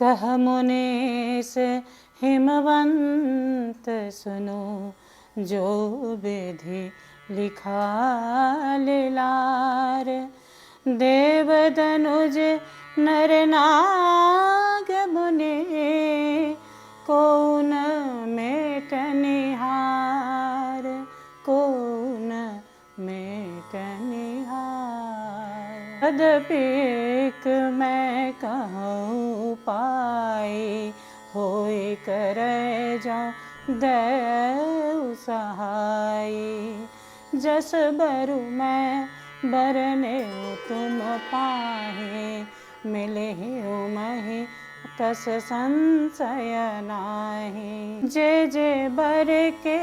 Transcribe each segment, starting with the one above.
कह मुनीस हिमवंत सुनो, जो विधि लिखा लीलार। देव दनुज नर नाग मुनि, को न मेटनिहार, को न मेटनिहार। यद्यपि मैं कहूँ पाई, होय करे जाऊँ दयऊ सहाय। जस बरु मैं बरने तुम पाहे, मिले मही तस संशय नाहि। जे जे बर के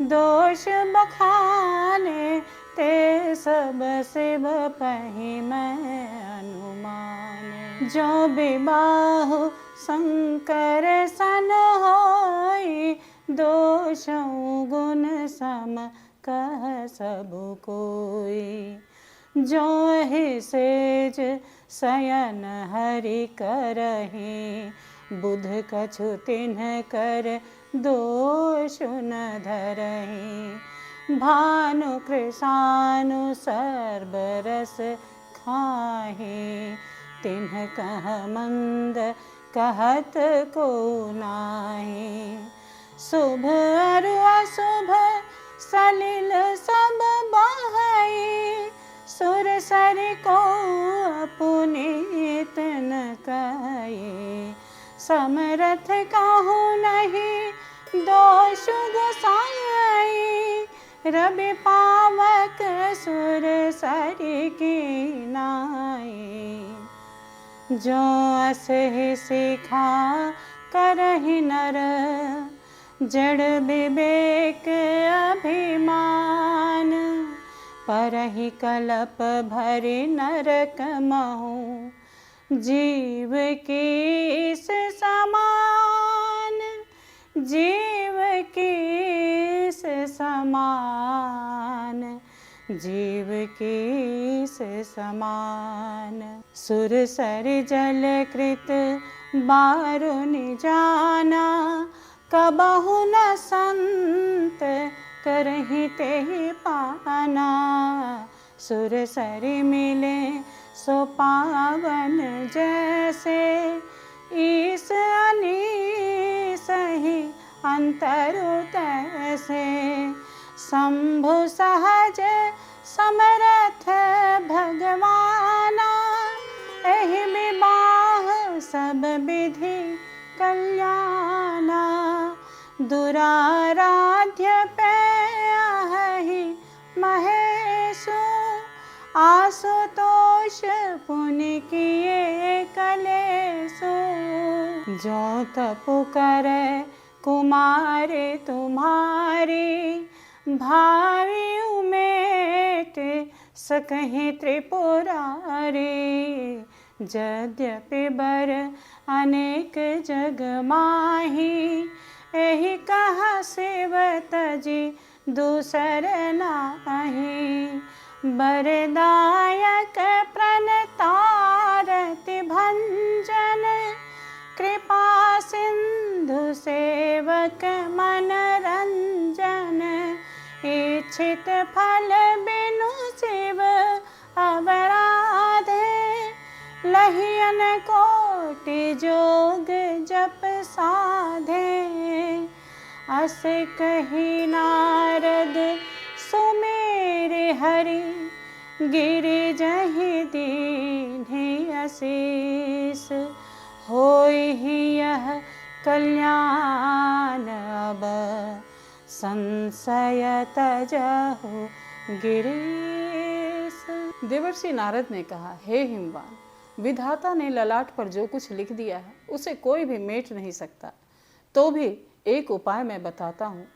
दोष बखाने, ते सब शिव पहि मैं अनुमान। जो विबाहु शंकर सन होई, दोषों गुण सम कह सब कोई। जो ही सेज शयन हरि करहि, बुध कछु तिन्ह कर दोष न धरहि। भानु कृशानु सर्ब रस खाहि, तिन्ह कह मंद कहत को नाहि। शुभ अरु अशुभ सलिल सब बहई, सुर सरि को पुनीत न कही। समरथ कहूँ नहीं दोष गोसाई, रवि पावक सुर सरि की नाई। जो अस ही सीखा करहि नर, जड़ विवेक अभिमान। परहि कलप भरि नरक महु, जीव कीस समान, जीव कीस समान, जीव कीस समान। सुर सरि जल कृत बारुनि जाना, कबहु न संत करहि तेहि पाना। सुर सरि मिले सो पावन जैसे, ईस अनीस ही अंतरु तैसे। शंभु सहज समरथ भगवाना, एहि विबाह सब विधि कल्याणा। दुराराध्य पेहि महेशु, आशुतोष पुनि किए कलेशु। जो तपु करे कुमारी तुम्हारी, भावी उमेट सकहि त्रिपुरारी। यद्यपि बर अनेक जग माही, एहि कहा शिव तजी दूसर नाही। बरदायक प्रणतारति भंजन, कृपा सिंधु सेवक मनरंजन। इच्छित फल बिनु शिव अवराधे, लहियन कोटि जोग जप साधे। अस कही नारद सुमेरे हरि, गिरि जहि दीन्हि असीस। होय ही यह कल्याण अब, संशय तजहु गिरीश। देवर्षि नारद ने कहा, हे हिमवान, विधाता ने ललाट पर जो कुछ लिख दिया है उसे कोई भी मेट नहीं सकता। तो भी एक उपाय मैं बताता हूँ।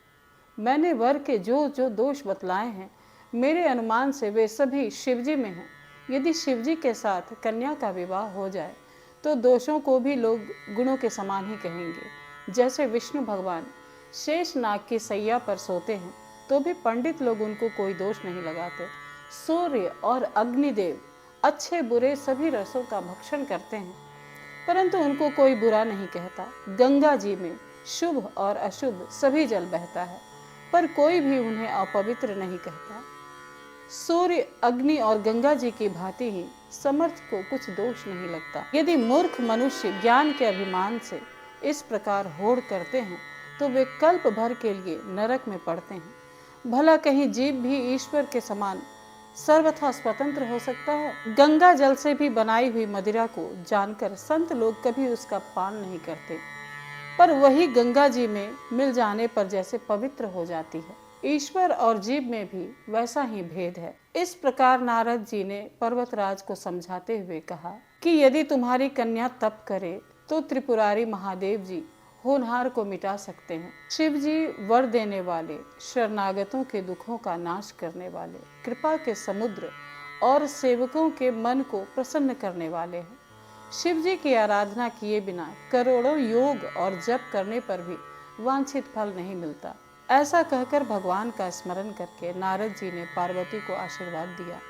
मैंने वर के जो जो दोष बतलाए हैं, मेरे अनुमान से वे सभी शिवजी में हैं। यदि शिवजी के साथ कन्या का विवाह हो जाए तो दोषों को भी लोग गुणों के समान ही कहेंगे। जैसे विष्णु भगवान शेष नाग की सैया पर सोते हैं तो भी पंडित लोग उनको कोई दोष नहीं लगाते। सूर्य और अग्निदेव अच्छे बुरे सभी रसों का भक्षण करते हैं। परंतु उनको कोई बुरा नहीं कहता। गंगा जी में शुभ और अशुभ सभी जल बहता है, पर कोई भी उन्हें अपवित्र नहीं कहता। सूर्य, अग्नि और गंगा जी की भांति ही समर्थ को कुछ दोष नहीं लगता। यदि मूर्ख मनुष्य ज्ञान के अभिमान से इस प्रकार होड़ करते हैं तो वे कल्प भर के लिए नरक में पड़ते हैं। भला कहीं जीव भी ईश्वर के समान सर्वथा स्वतंत्र हो सकता है? गंगा जल से भी बनाई हुई मदिरा को जानकर संत लोग कभी उसका पान नहीं करते, पर वही गंगा जी में मिल जाने पर जैसे पवित्र हो जाती है। ईश्वर और जीव में भी वैसा ही भेद है। इस प्रकार नारद जी ने पर्वतराज को समझाते हुए कहा कि यदि तुम्हारी कन्या तप करे तो त्रिपुरारी महादेव जी होनहार को मिटा सकते हैं। शिव जी वर देने वाले, शरणागतों के दुखों का नाश करने वाले, कृपा के समुद्र और सेवकों के मन को प्रसन्न करने वाले हैं। शिव जी की आराधना किए बिना करोड़ों योग और जप करने पर भी वांछित फल नहीं मिलता। ऐसा कहकर भगवान का स्मरण करके नारद जी ने पार्वती को आशीर्वाद दिया।